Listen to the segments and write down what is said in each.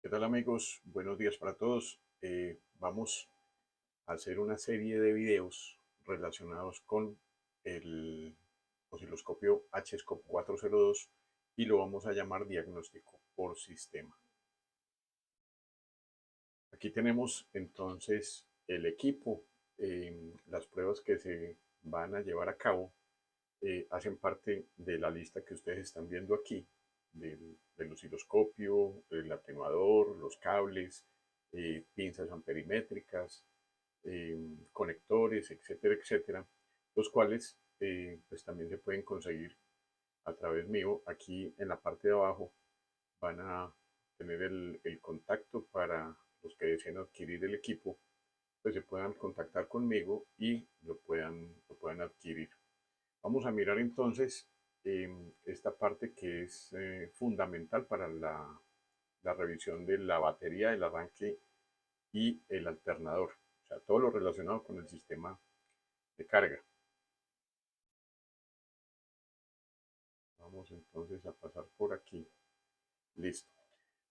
¿Qué tal amigos? Buenos días para todos. Vamos a hacer una serie de videos relacionados con el osciloscopio H-Scope 402 y lo vamos a llamar diagnóstico por sistema. Aquí tenemos entonces el equipo. Las pruebas que se van a llevar a cabo hacen parte de la lista que ustedes están viendo aquí, del osciloscopio, el atenuador, los cables, pinzas amperimétricas, conectores, etcétera, etcétera, los cuales pues también se pueden conseguir a través mío. Aquí en la parte de abajo van a tener el contacto para los que deseen adquirir el equipo, pues se puedan contactar conmigo y lo puedan adquirir. Vamos a mirar entonces esta parte que es fundamental para la revisión de la batería, el arranque y el alternador. O sea, todo lo relacionado con el sistema de carga. Vamos entonces a pasar por aquí. Listo.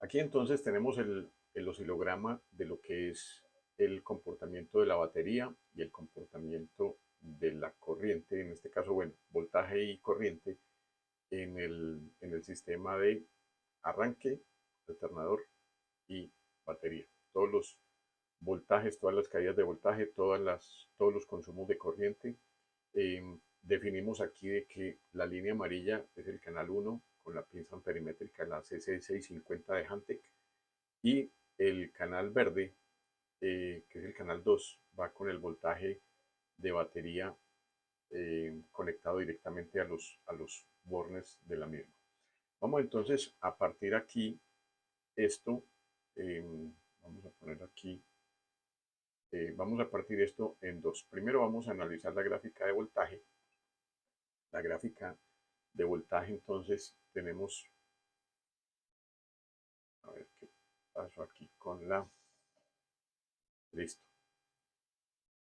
Aquí entonces tenemos el oscilograma de lo que es el comportamiento de la batería y el comportamiento de la corriente, en este caso, bueno, voltaje y corriente en el sistema de arranque, alternador y batería. Todos los voltajes, todas las caídas de voltaje, todos los consumos de corriente. Definimos aquí de que la línea amarilla es el canal 1 con la pinza amperimétrica, la CC650 de Hantec, y el canal verde, que es el canal 2, va con el voltaje de batería conectado directamente a los bornes de la misma. Vamos entonces a partir aquí esto, eh, vamos a poner aquí, vamos a partir esto en dos. Primero vamos a analizar la gráfica de voltaje. La gráfica de voltaje entonces tenemos, a ver qué pasó aquí con listo.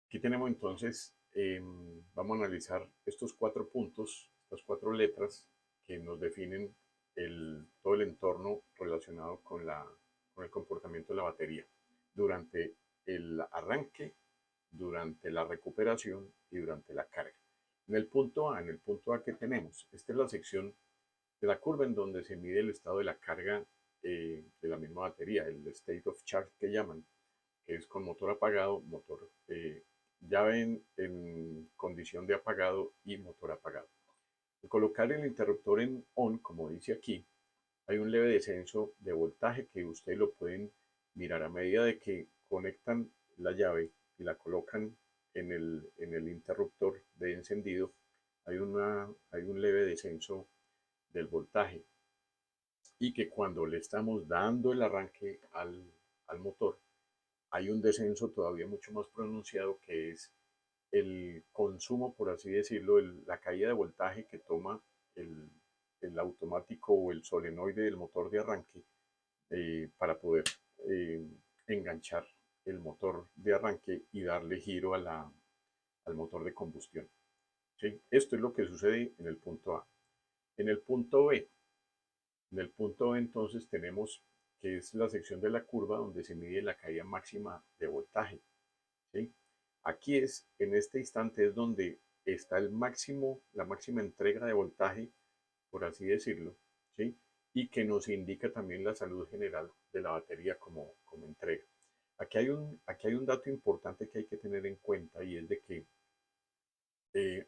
Aquí tenemos entonces, vamos a analizar estos 4 puntos, estas 4 letras que nos definen todo el entorno relacionado con el comportamiento de la batería durante el arranque, durante la recuperación y durante la carga. En el punto A que tenemos, esta es la sección de la curva en donde se mide el estado de la carga de la misma batería, el state of charge que llaman, que es con motor apagado, motor llave en condición de apagado y motor apagado. Al colocar el interruptor en on, como dice aquí, hay un leve descenso de voltaje que ustedes lo pueden mirar a medida de que conectan la llave y la colocan en el interruptor de encendido. Hay un leve descenso del voltaje y que cuando le estamos dando el arranque al motor, hay un descenso todavía mucho más pronunciado que es el consumo, por así decirlo, la caída de voltaje que toma el, el automático o el solenoide del motor de arranque para poder eh, enganchar el motor de arranque y darle giro al motor de combustión. ¿Sí? Esto es lo que sucede en el punto A. En el punto B, en el punto B entonces tenemos que es la sección de la curva donde se mide la caída máxima de voltaje. ¿Sí? Aquí en este instante es donde está la máxima entrega de voltaje, por así decirlo, ¿sí? Y que nos indica también la salud general de la batería como entrega. Aquí hay un dato importante que hay que tener en cuenta y es de que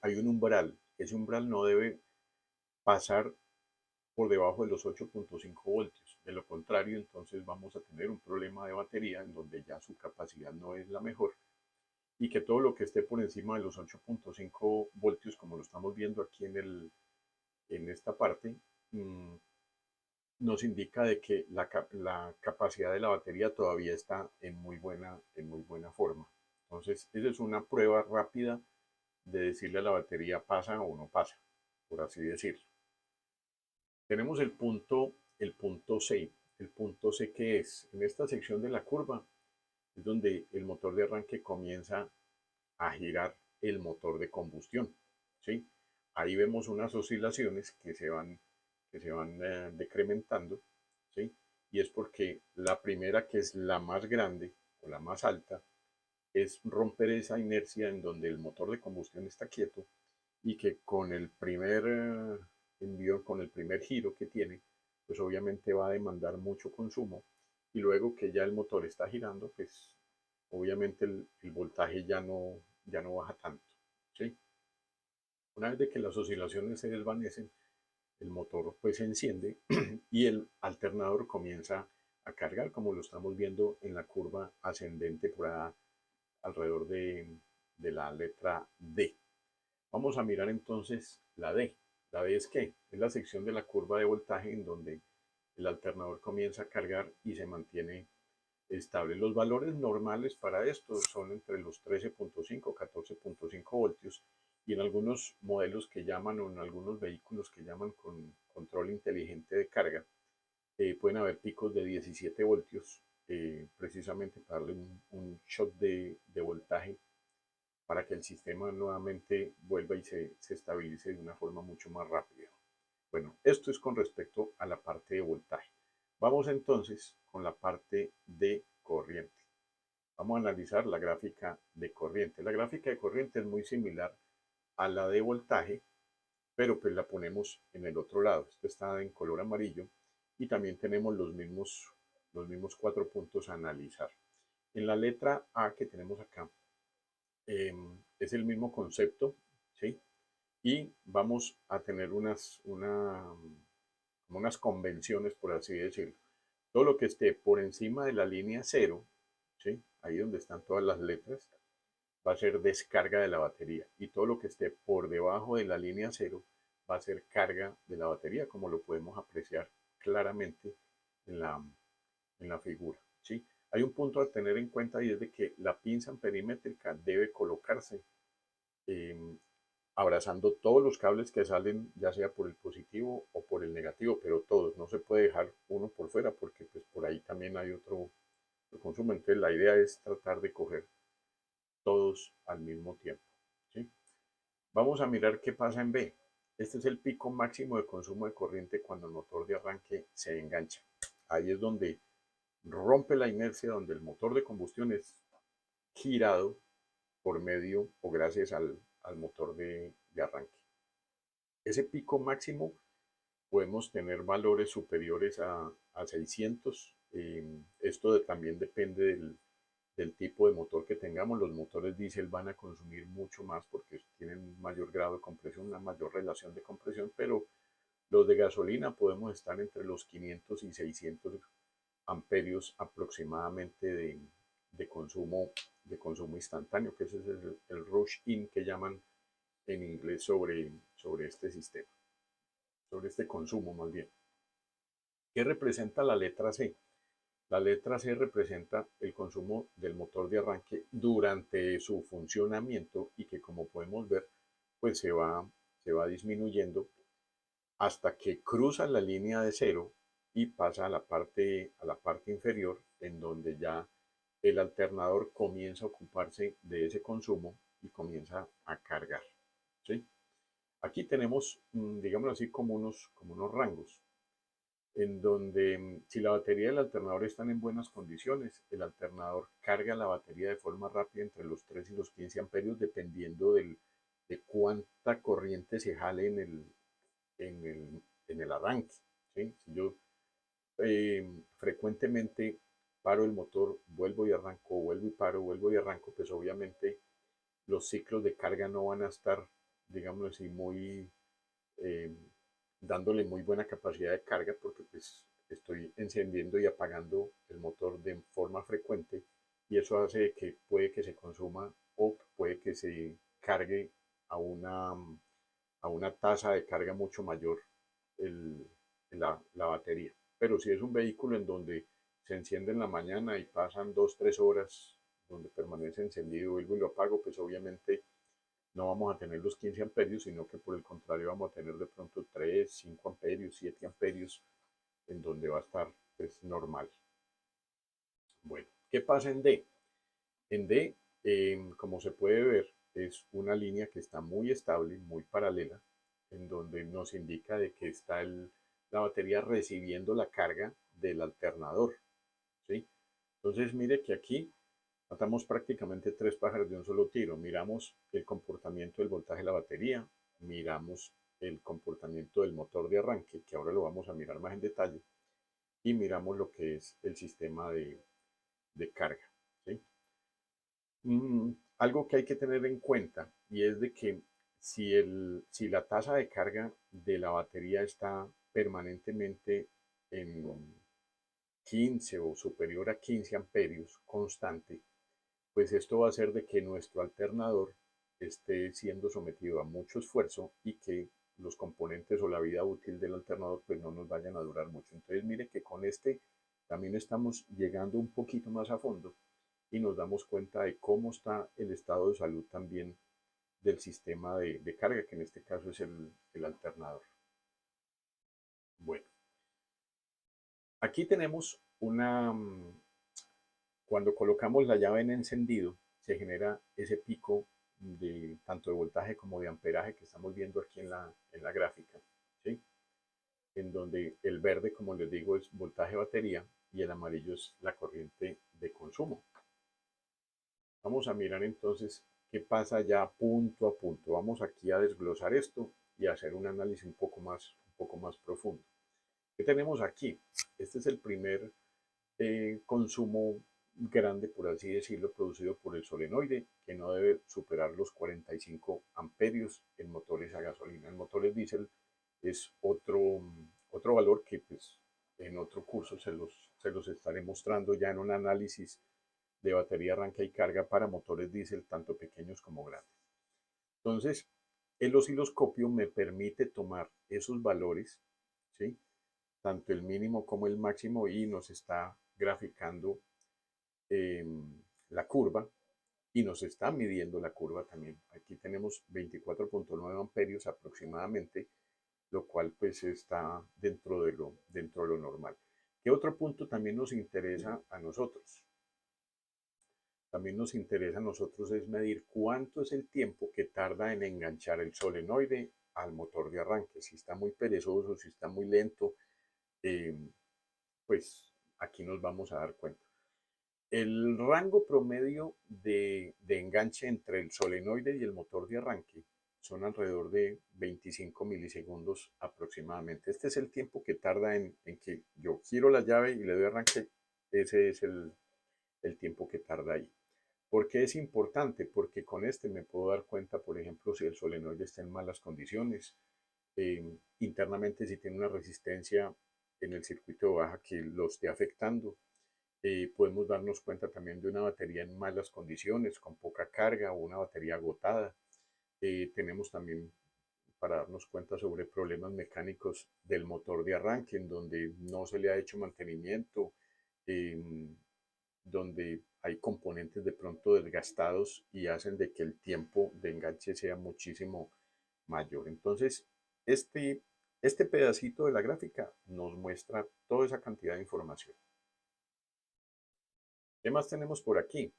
hay un umbral. Ese umbral no debe pasar por debajo de los 8.5 voltios. De lo contrario, entonces vamos a tener un problema de batería en donde ya su capacidad no es la mejor y que todo lo que esté por encima de los 8.5 voltios, como lo estamos viendo aquí en esta parte, nos indica de que la capacidad de la batería todavía está en muy buena forma. Entonces, esa es una prueba rápida de decirle a la batería pasa o no pasa, por así decirlo. Tenemos el punto C. El punto C, que es en esta sección de la curva, es donde el motor de arranque comienza a girar el motor de combustión. ¿Sí? Ahí vemos unas oscilaciones que se van decrementando, ¿sí? y es porque la primera, que es la más grande o la más alta, es romper esa inercia en donde el motor de combustión está quieto y que con el primer envío, con el primer giro que tiene, pues obviamente va a demandar mucho consumo y luego que ya el motor está girando, pues obviamente el voltaje ya no baja tanto. ¿Sí? Una vez de que las oscilaciones se desvanecen, el motor pues se enciende y el alternador comienza a cargar, como lo estamos viendo en la curva ascendente por alrededor de la letra D. Vamos a mirar entonces la D. ¿La D es qué? Es la sección de la curva de voltaje en donde el alternador comienza a cargar y se mantiene estable. Los valores normales para esto son entre los 13.5 y 14.5 voltios y en algunos modelos que llaman o en algunos vehículos que llaman con control inteligente de carga, pueden haber picos de 17 voltios, precisamente para darle un shot de voltaje para que el sistema nuevamente vuelva y se estabilice de una forma mucho más rápida. Bueno, esto es con respecto a la parte de voltaje. Vamos entonces con la parte de corriente. Vamos a analizar la gráfica de corriente. La gráfica de corriente es muy similar a la de voltaje, pero pues la ponemos en el otro lado. Esto está en color amarillo y también tenemos los mismos 4 puntos a analizar. En la letra A que tenemos acá, es el mismo concepto, ¿sí? Y vamos a tener unas convenciones, por así decirlo. Todo lo que esté por encima de la línea cero, ¿sí? Ahí donde están todas las letras, va a ser descarga de la batería. Y todo lo que esté por debajo de la línea cero va a ser carga de la batería, como lo podemos apreciar claramente en la figura. ¿Sí? Hay un punto a tener en cuenta y es de que la pinza perimétrica debe colocarse eh, abrazando todos los cables que salen, ya sea por el positivo o por el negativo, pero todos, no se puede dejar uno por fuera porque pues por ahí también hay otro consumo. Entonces la idea es tratar de coger todos al mismo tiempo. ¿Sí? Vamos a mirar qué pasa en B. Este es el pico máximo de consumo de corriente cuando el motor de arranque se engancha. Ahí es donde rompe la inercia, donde el motor de combustión es girado por medio o gracias al motor de arranque. Ese pico máximo podemos tener valores superiores a 600. Esto también depende del tipo de motor que tengamos. Los motores diésel van a consumir mucho más porque tienen un mayor grado de compresión, una mayor relación de compresión, pero los de gasolina podemos estar entre los 500 y 600 amperios aproximadamente de consumo instantáneo, que ese es el rush in que llaman en inglés sobre este sistema, sobre este consumo más bien. ¿Qué representa la letra C? La letra C representa el consumo del motor de arranque durante su funcionamiento y que como podemos ver, pues se va disminuyendo hasta que cruza la línea de cero y pasa a la parte inferior en donde ya el alternador comienza a ocuparse de ese consumo y comienza a cargar. ¿Sí? Aquí tenemos, digamos así, como unos rangos en donde si la batería y el alternador están en buenas condiciones, el alternador carga la batería de forma rápida entre los 3 y los 15 amperios dependiendo de cuánta corriente se jale en el arranque. ¿Sí? Si yo frecuentemente paro el motor, vuelvo y arranco, vuelvo y paro, vuelvo y arranco, pues obviamente los ciclos de carga no van a estar, digamos así, eh, dándole muy buena capacidad de carga porque pues estoy encendiendo y apagando el motor de forma frecuente y eso hace que puede que se consuma o puede que se cargue a una tasa de carga mucho mayor el, la batería. Pero si es un vehículo en donde se enciende en la mañana y pasan 2, 3 horas donde permanece encendido, vuelvo y lo apago, pues obviamente no vamos a tener los 15 amperios, sino que por el contrario vamos a tener de pronto 3, 5 amperios, 7 amperios, en donde va a estar pues, normal. Bueno, ¿qué pasa en D? En D, como se puede ver, es una línea que está muy estable, muy paralela, en donde nos indica de que está la batería recibiendo la carga del alternador, ¿sí? Entonces mire que aquí matamos prácticamente tres pájaros de un solo tiro. Miramos el comportamiento del voltaje de la batería, miramos el comportamiento del motor de arranque, que ahora lo vamos a mirar más en detalle, y miramos lo que es el sistema de carga, ¿sí? Algo que hay que tener en cuenta y es de que si la tasa de carga de la batería está permanentemente en 15 o superior a 15 amperios constante, pues esto va a hacer de que nuestro alternador esté siendo sometido a mucho esfuerzo y que los componentes o la vida útil del alternador pues no nos vayan a durar mucho. Entonces mire que con este también estamos llegando un poquito más a fondo y nos damos cuenta de cómo está el estado de salud también del sistema de carga, que en este caso es el alternador. Bueno, aquí tenemos cuando colocamos la llave en encendido, se genera ese pico de tanto de voltaje como de amperaje que estamos viendo aquí en la gráfica, ¿sí? En donde el verde, como les digo, es voltaje batería y el amarillo es la corriente de consumo. Vamos a mirar entonces qué pasa ya punto a punto. Vamos aquí a desglosar esto y a hacer un análisis un poco más profundo. ¿Qué tenemos aquí? Este es el primer consumo grande, por así decirlo, producido por el solenoide, que no debe superar los 45 amperios en motores a gasolina. En motores diésel es otro valor que pues, en otro curso se los estaré mostrando ya en un análisis de batería, arranque y carga para motores diésel, tanto pequeños como grandes. Entonces, el osciloscopio me permite tomar esos valores, ¿sí? Tanto el mínimo como el máximo, y nos está graficando eh, la curva y nos está midiendo la curva también. Aquí tenemos 24.9 amperios aproximadamente, lo cual pues está dentro de lo normal. ¿Qué otro punto también nos interesa a nosotros? También nos interesa a nosotros es medir cuánto es el tiempo que tarda en enganchar el solenoide al motor de arranque. Si está muy perezoso, si está muy lento, eh, pues aquí nos vamos a dar cuenta. El rango promedio de enganche entre el solenoide y el motor de arranque son alrededor de 25 milisegundos aproximadamente. Este es el tiempo que tarda en que yo giro la llave y le doy arranque. Ese es el tiempo que tarda ahí. ¿Por qué es importante? Porque con este me puedo dar cuenta, por ejemplo, si el solenoide está en malas condiciones, internamente si tiene una resistencia en el circuito de baja que lo esté afectando. Podemos darnos cuenta también de una batería en malas condiciones, con poca carga o una batería agotada. Tenemos también para darnos cuenta sobre problemas mecánicos del motor de arranque, en donde no se le ha hecho mantenimiento, eh, donde hay componentes de pronto desgastados y hacen de que el tiempo de enganche sea muchísimo mayor. Entonces, este, este pedacito de la gráfica nos muestra toda esa cantidad de información. ¿Qué más tenemos por aquí?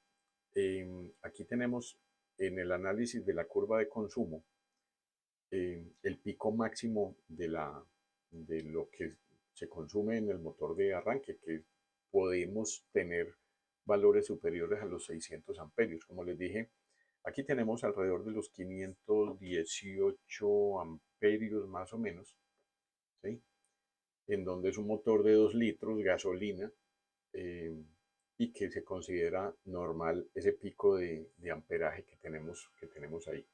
Aquí tenemos en el análisis de la curva de consumo el pico máximo de lo que se consume en el motor de arranque, que podemos tener valores superiores a los 600 amperios. Como les dije, aquí tenemos alrededor de los 518 amperios más o menos, ¿sí? En donde es un motor de 2 litros, gasolina, eh, y que se considera normal ese pico de amperaje que tenemos ahí.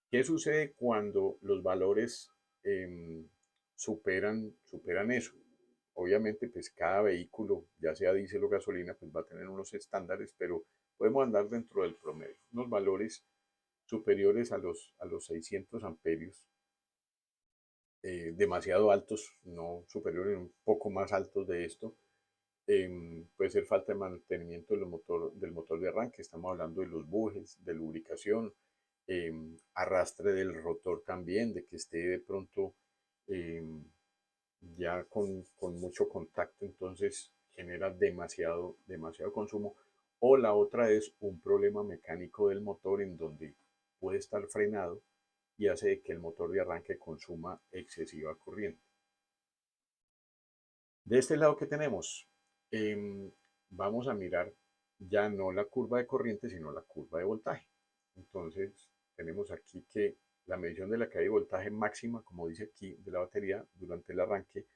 ¿Qué sucede cuando los valores superan eso? Obviamente, pues cada vehículo, ya sea diésel o gasolina, pues va a tener unos estándares, pero podemos andar dentro del promedio. Unos valores superiores a los 600 amperios, demasiado altos, no superiores, un poco más altos de esto, puede ser falta de mantenimiento del motor de arranque, estamos hablando de los bujes, de lubricación, arrastre del rotor también, de que esté de pronto eh, ya con mucho contacto, entonces genera demasiado consumo. O la otra es un problema mecánico del motor en donde puede estar frenado y hace que el motor de arranque consuma excesiva corriente. De este lado que tenemos, Em, vamos a mirar ya no la curva de corriente, sino la curva de voltaje. Entonces, tenemos aquí que la medición de la caída de voltaje máxima, como dice aquí, de la batería durante el arranque,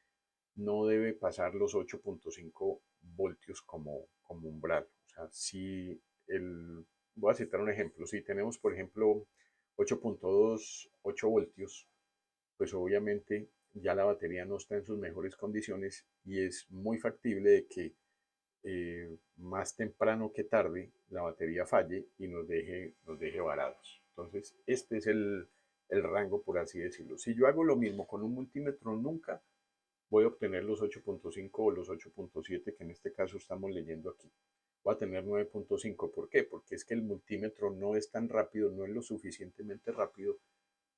no debe pasar los 8.5 voltios como umbral. O sea, si voy a citar un ejemplo, si tenemos, por ejemplo, 8.28 voltios, pues obviamente ya la batería no está en sus mejores condiciones y es muy factible de que más temprano que tarde la batería falle y nos deje varados. Entonces, este es el rango, por así decirlo. Si yo hago lo mismo con un multímetro, nunca voy a obtener los 8.5 o los 8.7 que en este caso estamos leyendo aquí. Voy a tener 9.5. ¿Por qué? Porque es que el multímetro no es tan rápido, no es lo suficientemente rápido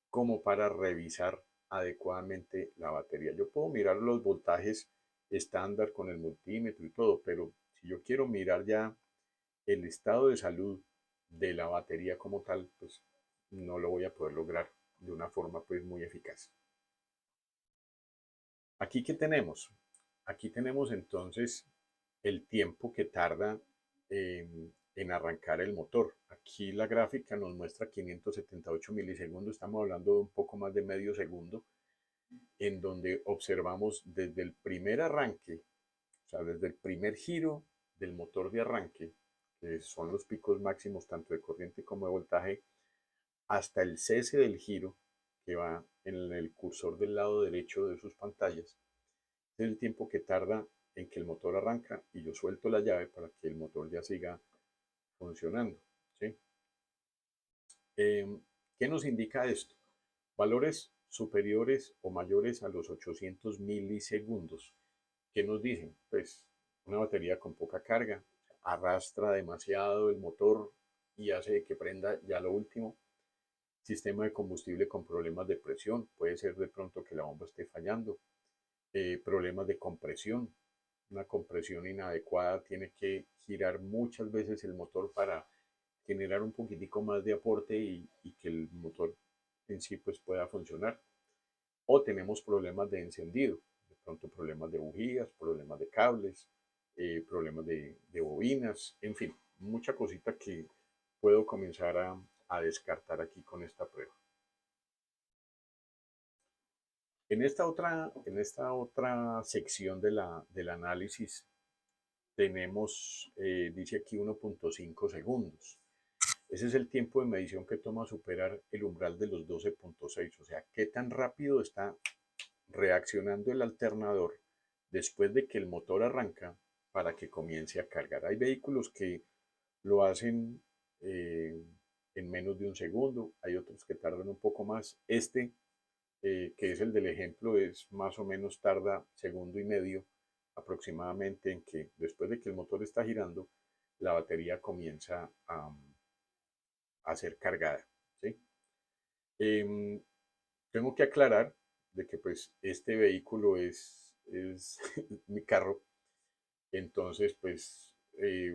como para revisar adecuadamente la batería. Yo puedo mirar los voltajes estándar con el multímetro y todo, pero si yo quiero mirar ya el estado de salud de la batería como tal, pues no lo voy a poder lograr de una forma pues muy eficaz. Aquí, ¿qué tenemos? Aquí tenemos entonces el tiempo que tarda en arrancar el motor. Aquí la gráfica nos muestra 578 milisegundos, estamos hablando de un poco más de medio segundo, en donde observamos desde el primer arranque, o sea, desde el primer giro del motor de arranque, que son los picos máximos tanto de corriente como de voltaje, hasta el cese del giro, que va en el cursor del lado derecho de sus pantallas. Es el tiempo que tarda en que el motor arranca y yo suelto la llave para que el motor ya siga funcionando. ¿Sí? ¿Qué nos indica esto? Valores superiores o mayores a los 800 milisegundos. ¿Qué nos dicen? Pues una batería con poca carga arrastra demasiado el motor y hace que prenda ya lo último. Sistema de combustible con problemas de presión. Puede ser de pronto que la bomba esté fallando. Problemas de compresión. Una compresión inadecuada tiene que girar muchas veces el motor para generar un poquitico más de aporte y que el motor en sí pues pueda funcionar. O tenemos problemas de encendido, de pronto problemas de bujías, problemas de cables, problemas de bobinas, en fin, mucha cosita que puedo comenzar a descartar aquí con esta prueba. En esta otra sección del análisis tenemos, dice aquí 1.5 segundos. Ese es el tiempo de medición que toma superar el umbral de los 12.6, o sea, qué tan rápido está reaccionando el alternador después de que el motor arranca para que comience a cargar. Hay vehículos que lo hacen en menos de un segundo, hay otros que tardan un poco más. Este, que es el del ejemplo, es más o menos tarda segundo y medio aproximadamente en que después de que el motor está girando, la batería comienza a ser cargada. ¿Sí? Eh, Tengo que aclarar de que pues este vehículo es mi carro, entonces pues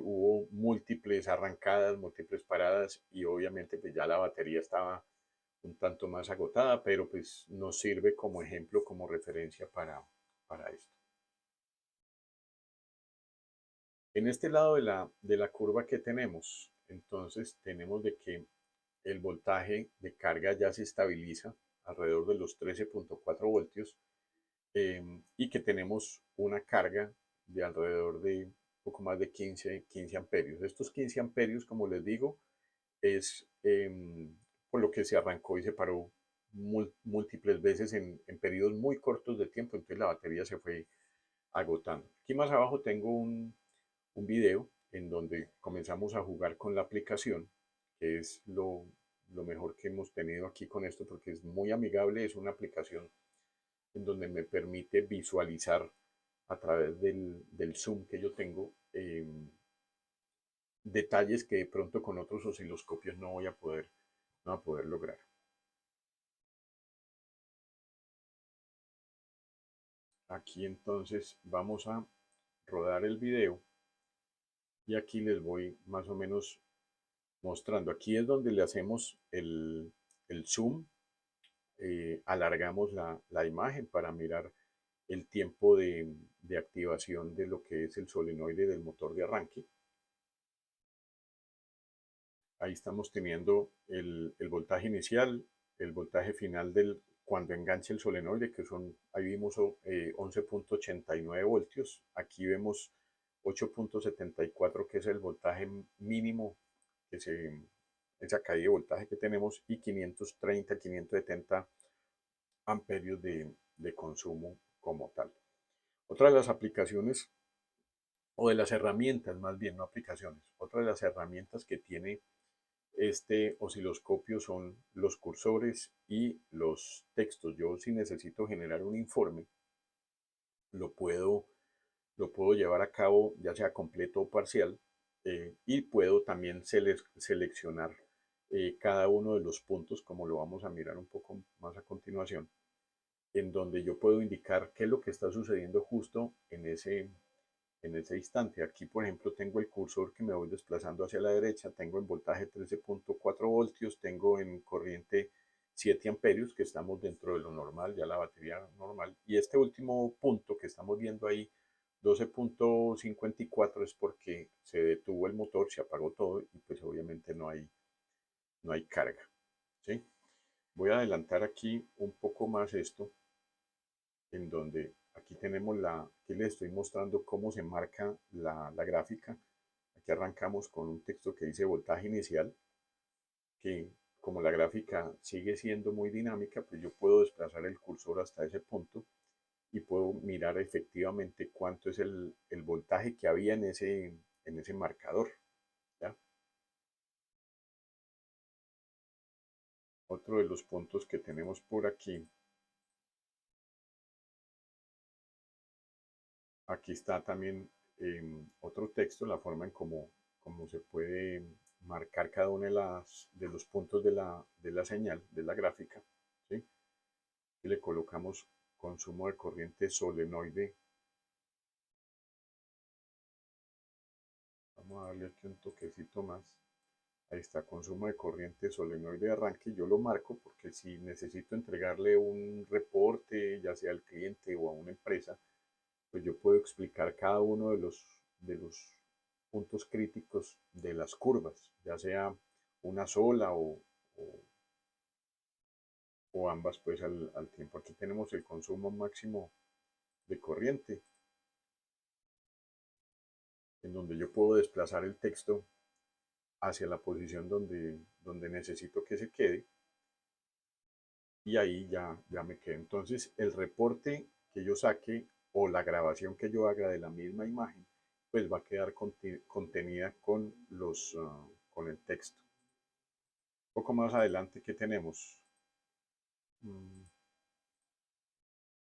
hubo múltiples arrancadas, múltiples paradas y obviamente pues ya la batería estaba un tanto más agotada, pero pues nos sirve como ejemplo, como referencia para esto. En este lado de la curva que tenemos, entonces tenemos de que el voltaje de carga ya se estabiliza alrededor de los 13.4 voltios y que tenemos una carga de alrededor de poco más de 15 amperios. Estos 15 amperios, como les digo, es por lo que se arrancó y se paró múltiples veces en periodos muy cortos de tiempo, entonces la batería se fue agotando. Aquí más abajo tengo un video en donde comenzamos a jugar con la aplicación, que es lo mejor que hemos tenido aquí con esto, porque es muy amigable, es una aplicación en donde me permite visualizar a través del zoom que yo tengo detalles que de pronto con otros osciloscopios no voy a poder lograr. Aquí entonces vamos a rodar el video y aquí les voy más o menos mostrando. Aquí es donde le hacemos el zoom, alargamos la imagen para mirar el tiempo de activación de lo que es el solenoide del motor de arranque. Ahí estamos teniendo el voltaje inicial, el voltaje final cuando enganche el solenoide, que son, ahí vimos 11.89 voltios. Aquí vemos 8.74, que es el voltaje mínimo, esa caída de voltaje que tenemos, y 530, 570 amperios de consumo como tal. Otra de las aplicaciones, o de las herramientas más bien, no aplicaciones, otra de las herramientas que tiene este osciloscopio son los cursores y los textos. Yo, si necesito generar un informe, lo puedo, lo puedo llevar a cabo ya sea completo o parcial, y puedo también seleccionar cada uno de los puntos, como lo vamos a mirar un poco más a continuación, en donde yo puedo indicar qué es lo que está sucediendo justo en ese instante. Aquí, por ejemplo, tengo el cursor que me voy desplazando hacia la derecha, tengo en voltaje 13.4 voltios, tengo en corriente 7 amperios, que estamos dentro de lo normal, ya la batería normal, y este último punto que estamos viendo ahí, 12.54, es porque se detuvo el motor, se apagó todo y pues obviamente no hay carga, ¿sí? Voy a adelantar aquí un poco más esto, en donde aquí tenemos aquí les estoy mostrando cómo se marca la gráfica. Aquí arrancamos con un texto que dice voltaje inicial, que como la gráfica sigue siendo muy dinámica, pues yo puedo desplazar el cursor hasta ese punto y puedo mirar efectivamente cuánto es el voltaje que había en ese marcador, ¿ya? Otro de los puntos que tenemos por aquí, aquí está también otro texto, la forma en cómo se puede marcar cada uno de los puntos de la señal, de la gráfica, ¿sí? Y le colocamos consumo de corriente solenoide. Vamos a darle aquí un toquecito más. Ahí está, consumo de corriente solenoide de arranque. Yo lo marco porque si necesito entregarle un reporte, ya sea al cliente o a una empresa, pues yo puedo explicar cada uno de los puntos críticos de las curvas, ya sea una sola o ambas pues al tiempo. Aquí tenemos el consumo máximo de corriente, en donde yo puedo desplazar el texto hacia la posición donde necesito que se quede, y ahí ya me quedo. Entonces el reporte que yo saque o la grabación que yo haga de la misma imagen, pues va a quedar contenida con el texto. Un poco más adelante, ¿qué tenemos?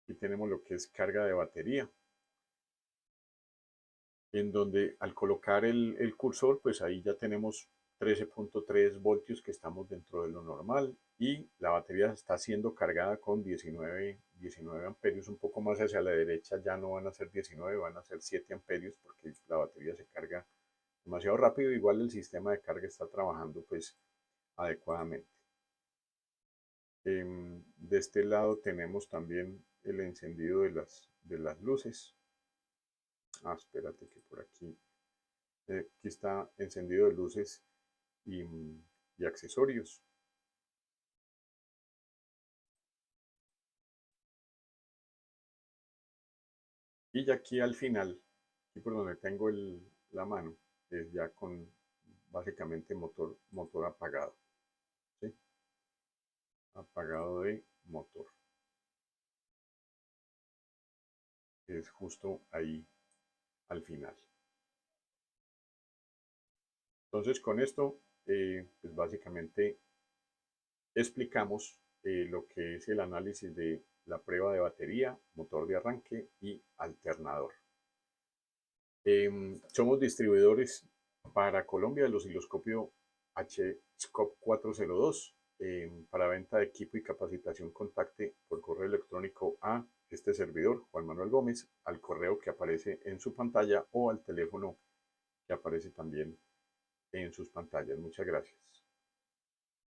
Aquí tenemos lo que es carga de batería, en donde al colocar el cursor, pues ahí ya tenemos 13.3 voltios, que estamos dentro de lo normal, y la batería está siendo cargada con 19 amperios. Un poco más hacia la derecha ya no van a ser 19, van a ser 7 amperios, porque la batería se carga demasiado rápido. Igual el sistema de carga está trabajando pues adecuadamente. De este lado tenemos también el encendido de las luces. Espérate que por aquí, aquí está encendido de luces y accesorios. Y ya aquí al final, aquí por donde tengo la mano, es ya con básicamente motor apagado, ¿sí? Apagado de motor. Es justo ahí al final. Entonces con esto, pues básicamente explicamos lo que es el análisis de la prueba de batería, motor de arranque y alternador. Somos distribuidores para Colombia del osciloscopio HSCOP 402. Para venta de equipo y capacitación, contacte por correo electrónico a este servidor, Juan Manuel Gómez, al correo que aparece en su pantalla o al teléfono que aparece también en sus pantallas. Muchas gracias.